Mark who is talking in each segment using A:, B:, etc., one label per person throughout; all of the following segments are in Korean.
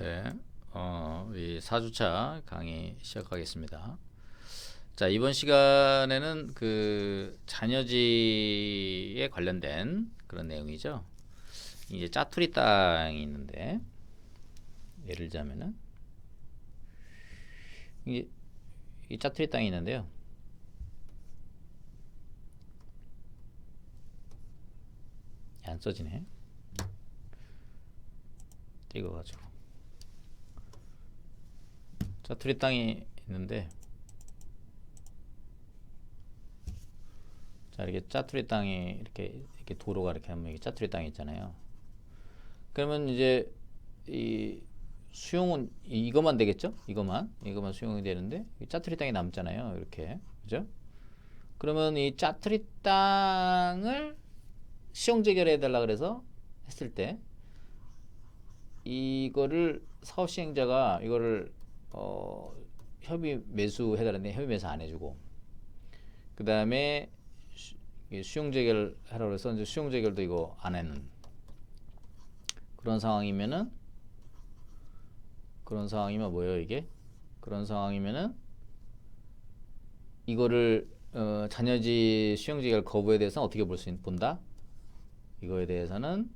A: 네, 이 4주차 강의 시작하겠습니다. 자, 이번 시간에는 그 자녀지에 관련된 그런 내용이죠. 이제 짜투리 땅이 있는데, 예를 들자면은, 이 짜투리 땅이 있는데요. 안 써지네. 띄워가지고. 짜투리 땅이 있는데, 자, 이렇게 짜투리 땅이 이렇게 도로가 이렇게 하면 이게 짜투리 땅이 있잖아요. 그러면 이제 이 수용은 이것만 되겠죠? 이것만 수용이 되는데 이 짜투리 땅이 남잖아요. 이렇게, 그죠? 그러면 이 짜투리 땅을 시용 재결해 달라 그래서 했을 때 이거를 사업 시행자가 이거를 협의 매수 해달라는데 협의 매수 안 해주고, 그 다음에 수용 재결 하라고 해서 이제 수용 재결도 이거 안 하는 그런 상황이면은, 그런 상황이면 뭐예요 이게? 그런 상황이면은 이거를 자녀지 수용 재결 거부에 대해서는 어떻게 본다? 이거에 대해서는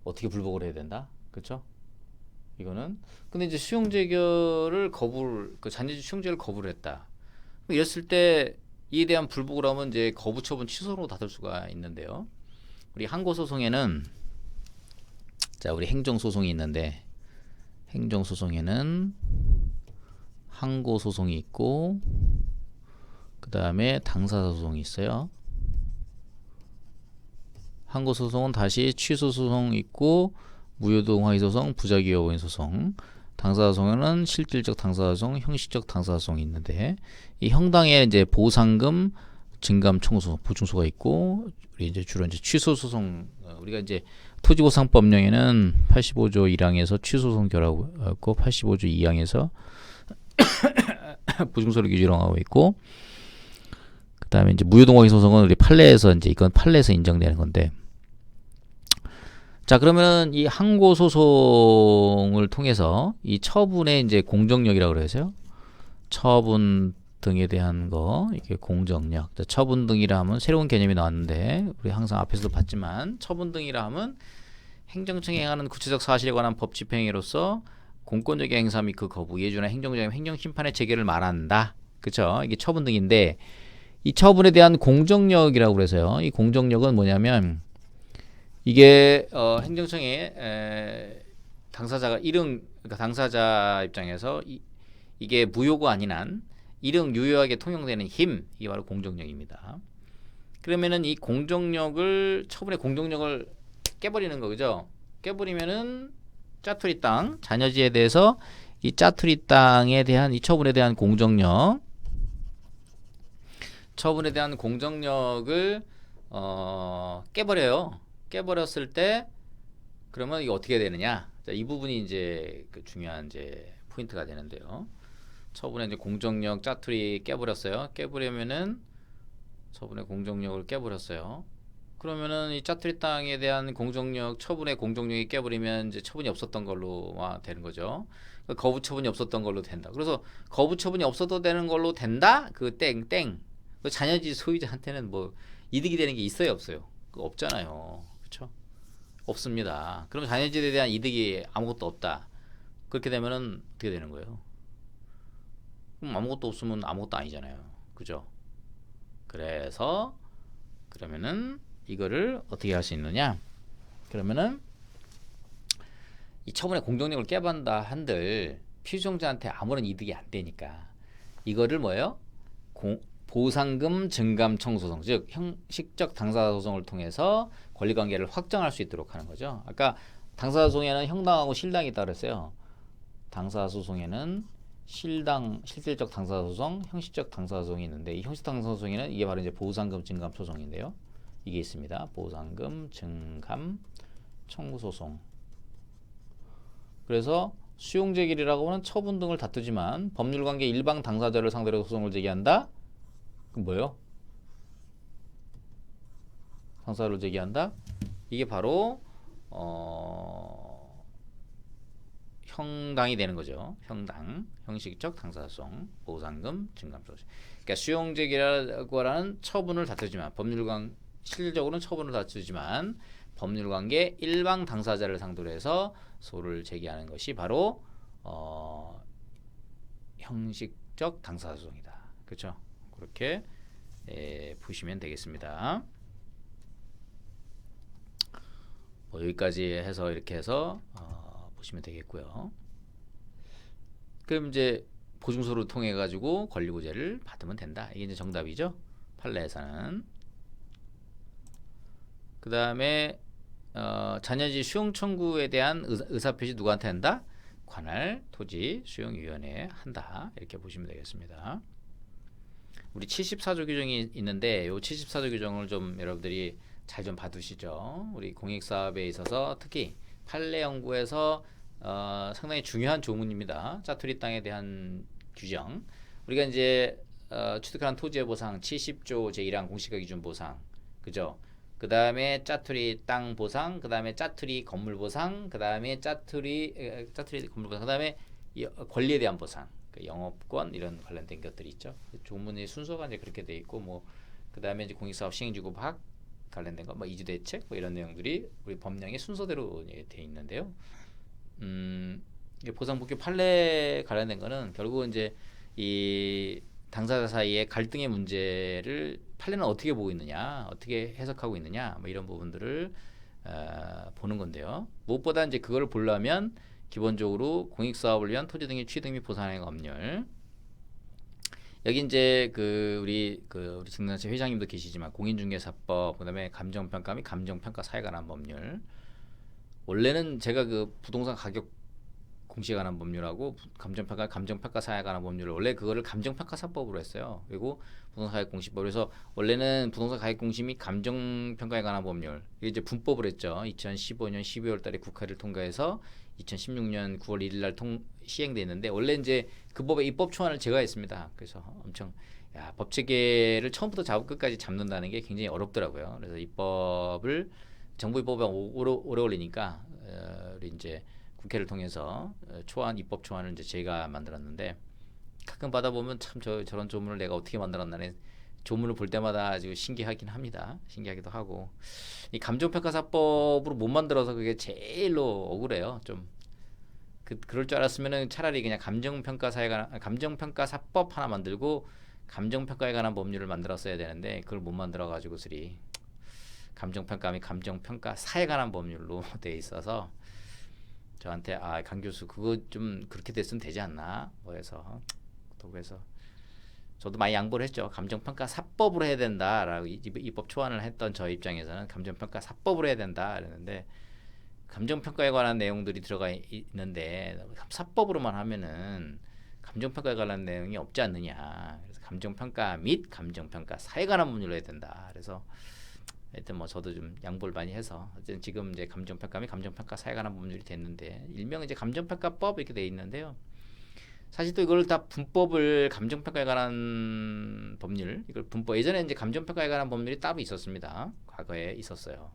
A: 어떻게 불복을 해야 된다? 그렇죠? 이거는 근데 이제 수용 재결을 그 자녀지 수용 재결을 거부를 했다. 이랬을 때 이에 대한 불복을 하면 이제 거부 처분 취소로 다툴 수가 있는데요. 우리 항고 소송에는, 자, 우리 행정 소송이 있는데, 행정 소송에는 항고 소송이 있고, 그 다음에 당사자 소송이 있어요. 항고 소송은 다시 취소 소송 있고, 무효동 화의 소송, 부작위 소송, 당사자 소송에는 실질적 당사자 소송, 형식적 당사자 소송이 있는데, 이 형당에 이제 보상금, 증감 청구, 보증소가 있고, 우리 이제 주로 이제 취소 소송, 우리가 이제 토지보상법령에는 85조 1항에서 취소 소송 결하고 있고, 85조 2항에서 보증소를 규정하고 하고 있고, 그 다음에 이제 무효동화의 소송은 우리 판례에서 이제 이건 판례에서 인정되는 건데, 자, 그러면 이 항고 소송을 통해서 이 처분의 이제 공정력이라고 그러세요. 처분 등에 대한 거, 이게 공정력. 처분 등이라 하면 새로운 개념이 나왔는데, 우리 항상 앞에서도 봤지만, 처분 등이라 하면 행정청이 행하는 구체적 사실에 관한 법 집행으로서 공권력의 행사 및 그 거부, 예주나 행정적인 행정심판의 재개를 말한다. 그쵸? 이게 처분 등인데, 이 처분에 대한 공정력이라고 그래서요. 이 공정력은 뭐냐면, 이게 행정청의 당사자가 그러니까 당사자 입장에서 이게 무효가 아닌 한 이릉 유효하게 통용되는 힘, 이게 바로 공정력입니다. 그러면은 이 공정력을, 처분의 공정력을 깨버리는 거, 그죠? 깨버리면은 짜투리 땅 자녀지에 대해서 이 짜투리 땅에 대한 이 처분에 대한 공정력, 처분에 대한 공정력을 깨버려요. 깨버렸을 때 그러면 이게 어떻게 되느냐? 자, 이 부분이 이제 그 중요한 이제 포인트가 되는데요. 처분의 이제 공정력 짜투리 깨버렸어요. 깨버리면은 처분의 공정력을 깨버렸어요. 그러면은 이 짜투리 땅에 대한 공정력, 처분의 공정력이 깨버리면 이제 처분이 없었던 걸로 되는 거죠. 거부 처분이 없었던 걸로 된다. 그래서 거부 처분이 없어도 되는 걸로 된다. 그 땡. 그 자녀지 소유자한테는 뭐 이득이 되는 게 있어요, 없어요? 그거 없잖아요. 그렇죠? 없습니다. 그럼 자녀지에 대한 이득이 아무것도 없다. 그렇게 되면은 어떻게 되는 거예요? 그럼 아무것도 없으면 아무것도 아니잖아요. 그죠? 그래서 그러면은 이거를 어떻게 할 수 있느냐? 그러면은 이 처분의 공정력을 깨반다 한들 피소청자한테 아무런 이득이 안 되니까 이거를 뭐예요? 보상금 증감 청소송, 즉 형식적 당사자 소송을 통해서 권리관계를 확정할 수 있도록 하는 거죠. 아까 당사자 소송에는 형당하고 실당이 있다고 그랬어요. 당사자 소송에는 실질적 당사자 소송, 형식적 당사자 소송이 있는데, 이 형식 당사자 소송에는 이게 바로 이제 보상금 증감 소송인데요. 이게 있습니다. 보상금 증감 청구 소송. 그래서 수용 제기라고 하는 처분 등을 다투지만 법률관계 일방 당사자를 상대로 소송을 제기한다. 그럼 뭐예요? 당사자를 제기한다. 이게 바로 형당이 되는 거죠. 형당, 형식적 당사자성, 보상금, 증감소. 그러니까 수용적이라고 하는 처분을 다투지만 법률관 실질적으로는 처분을 다투지만 법률관계 일방 당사자를 상대로 해서 소를 제기하는 것이 바로 형식적 당사자소송이다. 그렇죠? 그렇게 보시면 되겠습니다. 뭐 여기까지 해서 이렇게 해서 보시면 되겠고요. 그럼 이제 보증서를 통해 가지고 권리구제를 받으면 된다. 이게 이제 정답이죠. 판례에서는. 그 다음에 잔여지 수용 청구에 대한 의사표시 누구한테 한다? 관할 토지 수용위원회에 한다. 이렇게 보시면 되겠습니다. 우리 74조 규정이 있는데 이 74조 규정을 좀 여러분들이 잘 좀 봐두시죠. 우리 공익사업에 있어서 특히 판례 연구에서 상당히 중요한 조문입니다. 짜투리 땅에 대한 규정. 우리가 이제 취득한 토지의 보상 70조 제1항 공시가 기준 보상, 그죠? 그 다음에 짜투리 땅 보상, 그 다음에 짜투리 건물 보상, 그 다음에 짜투리 건물 보상, 그 다음에 권리에 대한 보상, 그 영업권 이런 관련된 것들이 있죠. 조문의 순서가 이제 그렇게 돼 있고 뭐 그 다음에 이제 공익사업 시행지구 파악 관련된 거, 뭐 이주 대책 뭐 이런 내용들이 우리 법령의 순서대로 돼 있는데요. 보상복귀 판례 관련된 거는 결국은 이제 이 당사자 사이의 갈등의 문제를 판례는 어떻게 보고 있느냐, 어떻게 해석하고 있느냐, 뭐 이런 부분들을 보는 건데요. 무엇보다 이제 그걸 보려면 기본적으로 공익사업을 위한 토지 등의 취득 및 보상의 법률. 여기 이제 우리 증권사 회장님도 계시지만 공인중개사법, 그다음에 감정평가 및 감정평가 사에 관한 법률. 원래는 제가 그 부동산 가격 공시에 관한 법률하고 감정평가 사에 관한 법률을 원래 그거를 감정평가사법으로 했어요. 그리고 부동산 가격 공시법. 그래서 원래는 부동산 가격 공시 및 감정평가에 관한 법률 이게 이제 분법을 했죠. 2015년 12월달에 국회를 통과해서 2016년 9월 1일날 시행됐는데 원래 이제 그 법의 입법 초안을 제가 했습니다. 그래서 엄청 법 체계를 처음부터 끝까지 잡는다는 게 굉장히 어렵더라고요. 그래서 입법을 정부 입법에 오래 걸리니까 우리 이제 국회를 통해서 입법 초안을 이제 제가 만들었는데 가끔 받아보면 참 저런 조문을 내가 어떻게 만들었나는 조문을 볼 때마다 아주 신기하긴 합니다. 신기하기도 하고 이 감정평가사법으로 못 만들어서 그게 제일로 억울해요. 좀 그럴 줄 알았으면은 차라리 그냥 감정평가사법 하나 만들고 감정평가에 관한 법률을 만들었어야 되는데 그걸 못 만들어가지고 감정평가 및 감정평가사에 관한 법률로 돼 있어서 저한테 강 교수 그거 좀 그렇게 됐으면 되지 않나 뭐 해서 그래서 저도 많이 양보를 했죠. 감정평가사법으로 해야 된다라고 입법 초안을 했던 저 입장에서는 감정평가사법으로 해야 된다 그랬는데 감정평가에 관한 내용들이 들어가 있는데 사법으로만 하면은 감정평가에 관한 내용이 없지 않느냐. 그래서 감정평가 및 감정평가사에 관한 법률로 해야 된다. 그래서 하여튼 뭐 저도 좀 양보를 많이 해서 어쨌든 지금 이제 감정평가 및 감정평가사에 관한 법률이 됐는데 일명 이제 감정평가법 이렇게 돼 있는데요. 사실 또 이걸 다 분법을 감정평가에 관한 법률 이걸 분법 예전에 이제 감정평가에 관한 법률이 따로 있었습니다. 과거에 있었어요.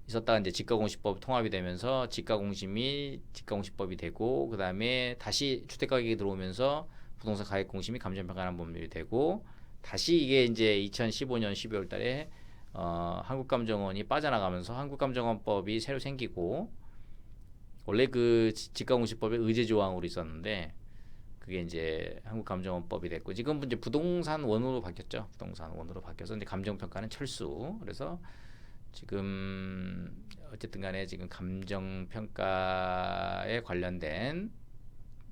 A: 있었다가 이제 지가공시법 통합이 되면서 지가공시 및 지가공시법이 되고 그 다음에 다시 주택가격이 들어오면서 부동산 가격공시 및 감정평가에 관한 법률이 되고 다시 이게 이제 2015년 12월달에 한국감정원이 빠져나가면서 한국감정원법이 새로 생기고 원래 그 지가공시법의 의제 조항으로 있었는데 그게 이제 한국감정원법이 됐고 지금 이제 부동산 원으로 바뀌었죠. 부동산 원으로 바뀌어서 이제 감정평가는 철수. 그래서 지금 어쨌든 간에 지금 감정평가에 관련된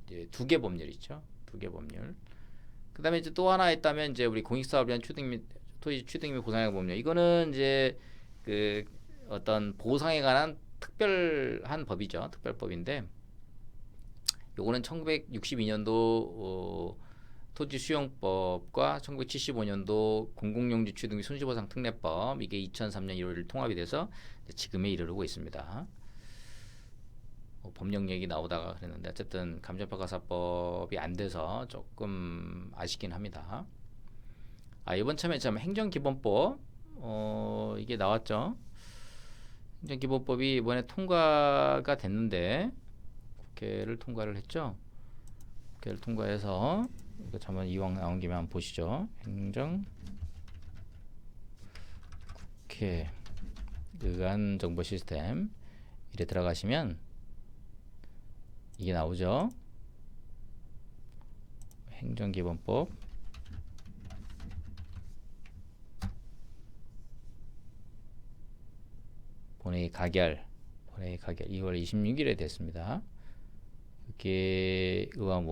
A: 이제 2개 법률이 있죠. 2개 법률. 그 다음에 이제 또 하나 있다면 이제 우리 공익사업에 대한 토지 취득 및 보상의 법률. 이거는 이제 그 어떤 보상에 관한 특별한 법이죠. 특별법인데 요거는 1962년도 토지 수용법과 1975년도 공공용지 취득 및 손실보상 특례법 이게 2003년 1월 1일 통합이 돼서 지금에 이르르고 있습니다. 법령 얘기 나오다가 그랬는데 어쨌든 감정평가사법이 안 돼서 조금 아쉽긴 합니다. 이번 참에 참 행정기본법 이게 나왔죠. 행정기본법이 이번에 통과가 됐는데 국회를 통과를 했죠. 국회를 통과해서 이거 한번 이왕 나온 김에 한번 보시죠. 행정 국회 의안 정보 시스템 이래 들어가시면 이게 나오죠. 행정기본법 본회의 가결 2월 26일에 됐습니다. 이렇게 의안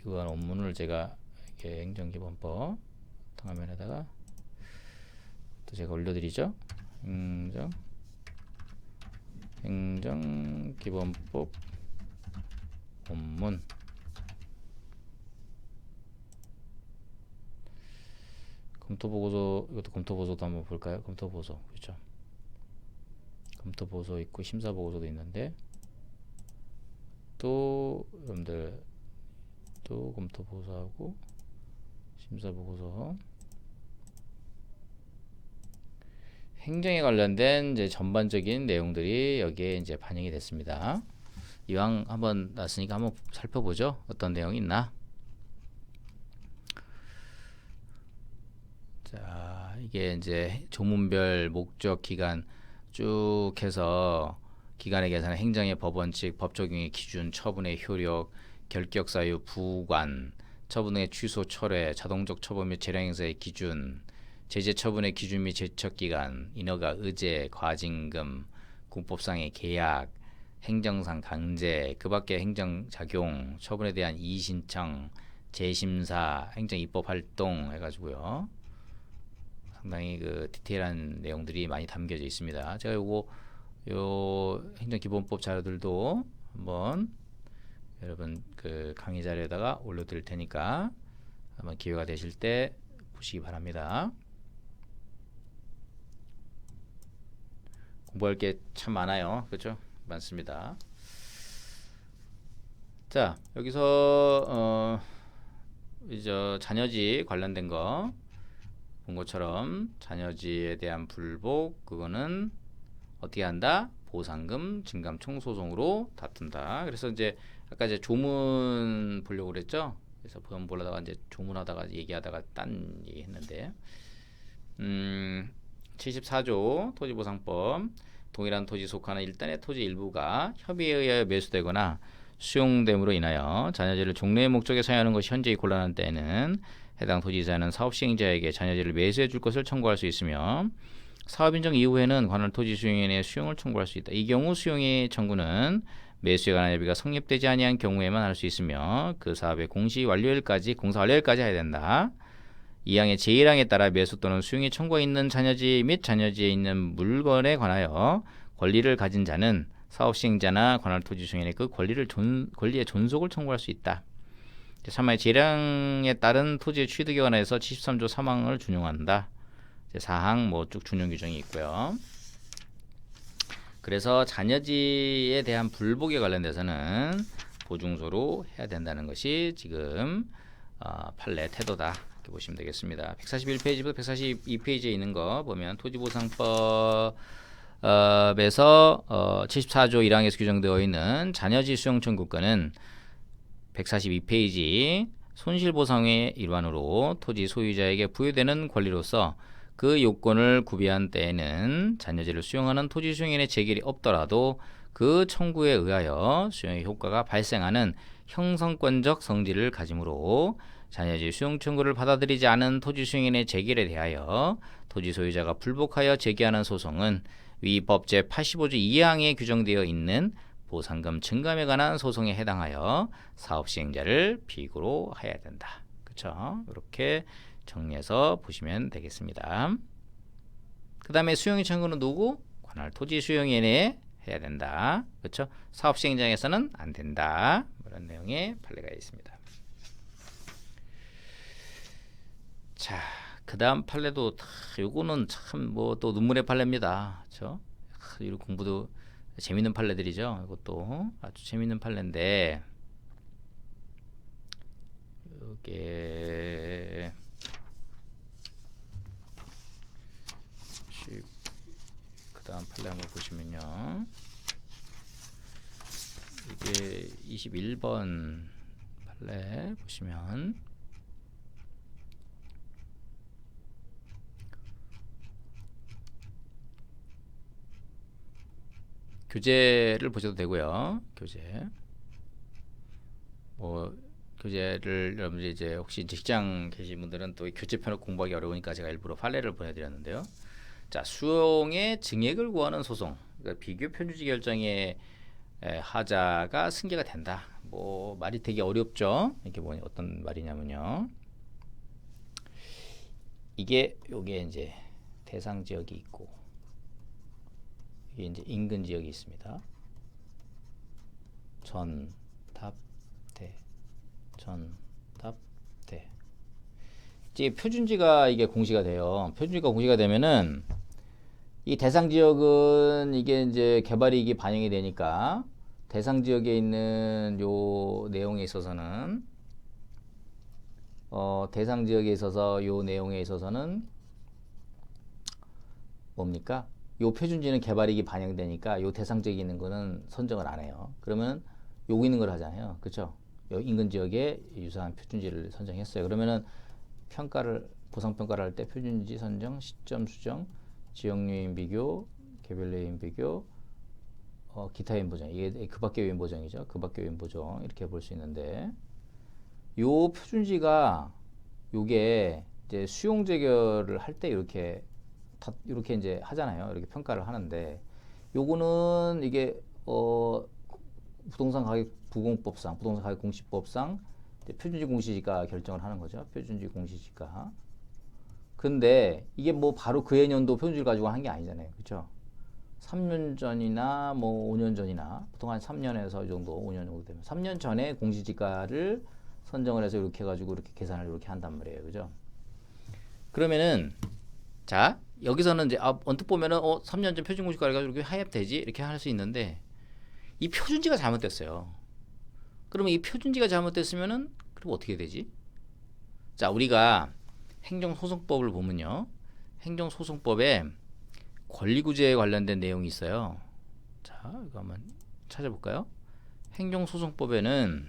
A: 원문을 제가 이렇게 행정기본법 화면에다가 또 제가 올려드리죠. 행정기본법 원문 검토보고서, 이것도 검토보고서도 한번 볼까요? 검토보고서, 그렇죠. 검토보고서 있고 심사보고서도 있는데, 또 여러분들 또 검토보고서하고 심사보고서, 행정에 관련된 이제 전반적인 내용들이 여기에 이제 반영이 됐습니다. 이왕 한번 났으니까 한번 살펴보죠. 어떤 내용이 있나? 자, 이게 이제 조문별 목적 기간 쭉 해서 기간의 계산, 행정의 법원칙, 법 적용의 기준, 처분의 효력, 결격 사유, 부관, 처분의 취소, 철회, 자동적 처분 및 재량 행사의 기준, 제재 처분의 기준 및 제척 기간, 인허가, 의제, 과징금, 군법상의 계약, 행정상 강제, 그 밖의 행정 작용, 처분에 대한 이의신청, 재심사, 행정 입법 활동 해가지고요. 상당히 그 디테일한 내용들이 많이 담겨져 있습니다. 제가 요 행정기본법 자료들도 한번 여러분 그 강의 자료에다가 올려드릴 테니까 한번 기회가 되실 때 보시기 바랍니다. 공부할 게 참 많아요. 그렇죠? 많습니다. 자, 여기서 이제 자녀지 관련된 거 본 것처럼 자녀지에 대한 불복, 그거는 어떻게 한다? 보상금, 증감청 소송으로 다툰다. 그래서 이제 아까 이제 조문 보려고 그랬죠. 그래서 보험 보려다가 이제 조문하다가 얘기하다가 딴 얘기했는데, 74조 토지보상법, 동일한 토지 속하는 일단의 토지 일부가 협의에 의하여 매수되거나 수용됨으로 인하여 자녀지를 종래의 목적에 사용하는 것이 현재의 곤란한 때에는 해당 토지자는 사업시행자에게 자녀지를 매수해 줄 것을 청구할 수 있으며, 사업 인정 이후에는 관할 토지 수용인의 수용을 청구할 수 있다. 이 경우 수용의 청구는 매수에 관한 협의가 성립되지 아니한 경우에만 할 수 있으며, 그 사업의 공사 완료일까지 해야 된다. 이 항의 제1항에 따라 매수 또는 수용의 청구가 있는 자녀지 및 자녀지에 있는 물건에 관하여 권리를 가진 자는 사업시행자나 관할 토지 수용인의 그 권리의 존속을 청구할 수 있다. 3항의 제1항에 따른 토지의 취득에 관해서 73조 3항을 준용한다. 4항 뭐 쭉 준용 규정이 있고요. 그래서 자녀지에 대한 불복에 관련돼서는 보증서로 해야 된다는 것이 지금 판례 태도다. 이렇게 보시면 되겠습니다. 141페이지부터 142페이지에 있는 거 보면 토지보상법에서 74조 1항에서 규정되어 있는 자녀지 수용 청구권은 142페이지 손실보상의 일환으로 토지 소유자에게 부여되는 권리로서 그 요건을 구비한 때에는 자녀지를 수용하는 토지 수용인의 재결이 없더라도 그 청구에 의하여 수용의 효과가 발생하는 형성권적 성질을 가지므로 자녀지 수용 청구를 받아들이지 않은 토지 수용인의 재결에 대하여 토지 소유자가 불복하여 제기하는 소송은 위 법 제85조 2항에 규정되어 있는 보상금 증감에 관한 소송에 해당하여 사업시행자를 비구로 해야 된다. 그렇죠? 이렇게 정리해서 보시면 되겠습니다. 그 다음에 수용의 청구는 누구? 관할 토지 수용인에 해야 된다. 그렇죠? 사업시행장에서는 안 된다. 이런 내용의 판례가 있습니다. 자, 그 다음 판례도 요거는 참 뭐 또 눈물의 판례입니다. 그렇죠? 이런 공부도 재밌는 판례들이죠. 이것도 아주 재밌는 판례인데, 이게 그 다음 판례 한번 보시면요. 이제 21번 판례 보시면 교재를 보셔도 되고요. 교재. 뭐 교재를 여러분들 이제 혹시 직장 계신 분들은 또 교재편을 공부하기 어려우니까 제가 일부러 판례를 보내드렸는데요. 자, 수용의 증액을 구하는 소송. 그러니까 비교 표준지 결정의 하자가 승계가 된다. 뭐 말이 되게 어렵죠. 이게 뭐 어떤 말이냐면요. 이게 요게 이제 대상 지역이 있고 이게 이제 인근 지역이 있습니다. 전, 답, 대, 전, 답, 대. 이제 표준지가 이게 공시가 돼요. 표준지가 공시가 되면은 이 대상 지역은 이게 이제 개발 이익이 반영이 되니까 대상 지역에 있는 요 내용에 있어서는 대상 지역에 있어서 요 내용에 있어서는 뭡니까? 요 표준지는 개발이익이 반영되니까 요 대상 지역에 있는 거는 선정을 안 해요. 그러면 요거 있는 걸 하잖아요. 그렇죠? 요 인근 지역에 유사한 표준지를 선정했어요. 그러면은 평가를 보상 평가를 할 때 표준지 선정, 시점 수정, 지역 요인 비교, 개별 요인 비교, 기타 요인 보정. 이게 그 밖의 요인 보정이죠. 그 밖의 요인 보정 이렇게 볼 수 있는데 요 표준지가 요게 이제 수용 재결을 할 때 이렇게 이렇게 이제 하잖아요. 이렇게 평가를 하는데 요거는 이게 부동산 가격 부공법상 부동산 가격 공시법상 표준지 공시지가 결정을 하는 거죠. 표준지 공시지가. 근데 이게 뭐 바로 그해 년도 표준지를 가지고 한 게 아니잖아요. 그렇죠? 3년 전이나 뭐 5년 전이나 보통 한 3년에서 이 정도 5년 정도 되면 3년 전에 공시지가를 선정을 해서 이렇게 해가지고 이렇게 계산을 이렇게 한단 말이에요. 그죠? 그러면은 자 여기서는 이제 언뜻 보면은 3년 전 표준 공시가 가지고 이렇게 하입되지 이렇게 할 수 있는데 이 표준지가 잘못됐어요. 그러면 이 표준지가 잘못됐으면은 그럼 어떻게 되지? 자 우리가 행정소송법을 보면요. 행정소송법에 권리구제에 관련된 내용이 있어요. 자 이거 한번 찾아볼까요? 행정소송법에는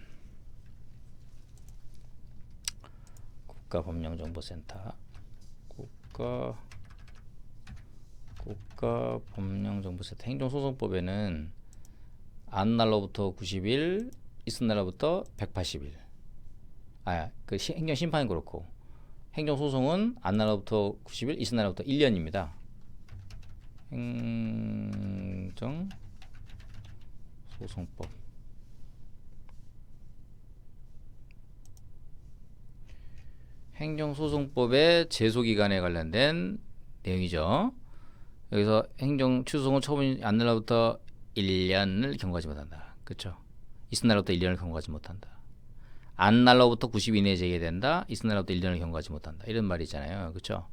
A: 국가법령정보센터 국가법령정보센터 행정소송법에는 안 날로부터 90일, 있은 날로부터 180일. 그 행정심판은 그렇고 행정소송은 안 날로부터 90일, 있은 날로부터 1년입니다. 행정소송법. 행정소송법의 제소기간에 관련된 내용이죠. 여기서 행정 취소송은 처분이 안 날로부터 1년을 경과하지 못한다. 그렇죠? 있은 날로부터 1년을 경과하지 못한다. 안 날로부터 90일 이내에 제기된다. 있은 날로부터 1년을 경과하지 못한다. 이런 말이 있잖아요. 그렇죠?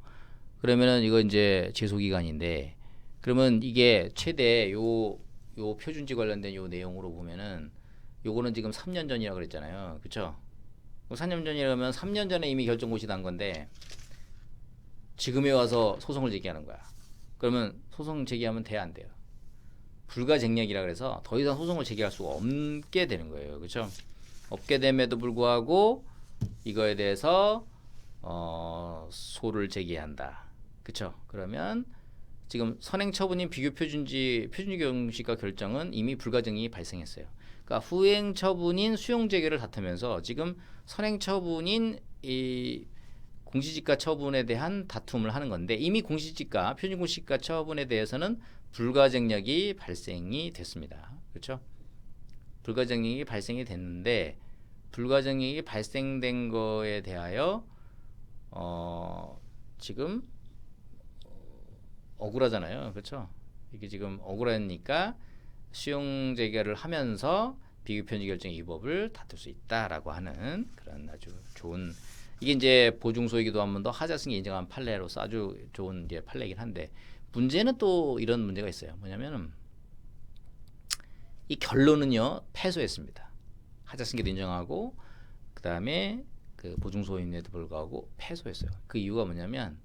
A: 그러면은 이거 이제 제소기간인데 그러면 이게 최대 요 표준지 관련된 요 내용으로 보면은 요거는 지금 3년 전이라고 그랬잖아요. 그렇죠? 3년 전이라면 3년 전에 이미 결정 고시 난 건데 지금에 와서 소송을 제기하는 거야. 그러면 소송 제기하면 돼 안 돼요? 불가쟁력이라 그래서 더 이상 소송을 제기할 수가 없게 되는 거예요. 그렇죠? 없게 됨에도 불구하고 이거에 대해서 소를 제기한다. 그렇죠? 그러면 지금 선행 처분인 비교 표준지 공시가 결정은 이미 불가증이 발생했어요. 그러니까 후행 처분인 수용 재개를 다투면서 지금 선행 처분인 이 공시지가 처분에 대한 다툼을 하는 건데 이미 공시지가 표준 공시지가 처분에 대해서는 불가증력이 발생이 됐습니다. 그렇죠? 불가증력이 발생이 됐는데 불가증력이 발생된 거에 대하여 지금 억울하잖아요. 그렇죠? 이게 지금 억울하니까 수용 재개를 하면서 비교 편지 결정 위법을 다툴 수 있다라고 하는 그런 아주 좋은 이게 이제 보증소이기도 하면 더 하자승이 인정한 판례로서 아주 좋은 이제 판례이긴 한데 문제는 또 이런 문제가 있어요. 뭐냐면은 이 결론은요 패소했습니다. 하자승계도 인정하고 그 다음에 그 보증소임에도 불구하고 패소했어요. 그 이유가 뭐냐면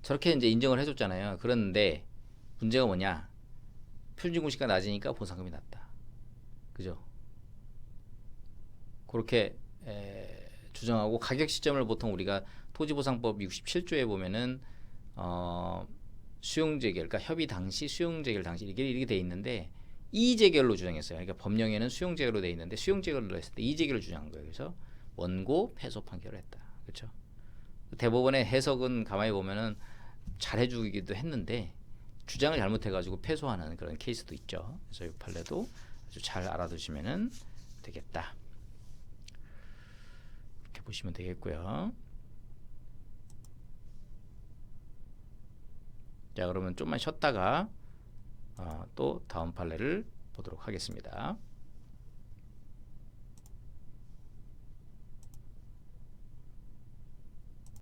A: 저렇게 이제 인정을 해줬잖아요. 그런데 문제가 뭐냐? 표준공시가 낮으니까 보상금이 낮다. 그죠? 그렇게 주장하고 가격 시점을 보통 우리가 토지보상법 67조에 보면은 수용 재결, 그러니까 협의 당시 수용 재결 당시 이렇게 돼 있는데 이의재결로 주장했어요. 그러니까 법령에는 수용 재결로 돼 있는데 수용 재결로 했을 때 이의재결을 주장한 거예요. 그래서 원고 패소 판결을 했다. 그렇죠? 대법원의 해석은 가만히 보면은 잘해주기도 했는데 주장을 잘못해가지고 패소하는 그런 케이스도 있죠. 그래서 이 판례도 아주 잘 알아두시면 되겠다. 이렇게 보시면 되겠고요. 자, 그러면 좀만 쉬었다가 또 다음 판례를 보도록 하겠습니다.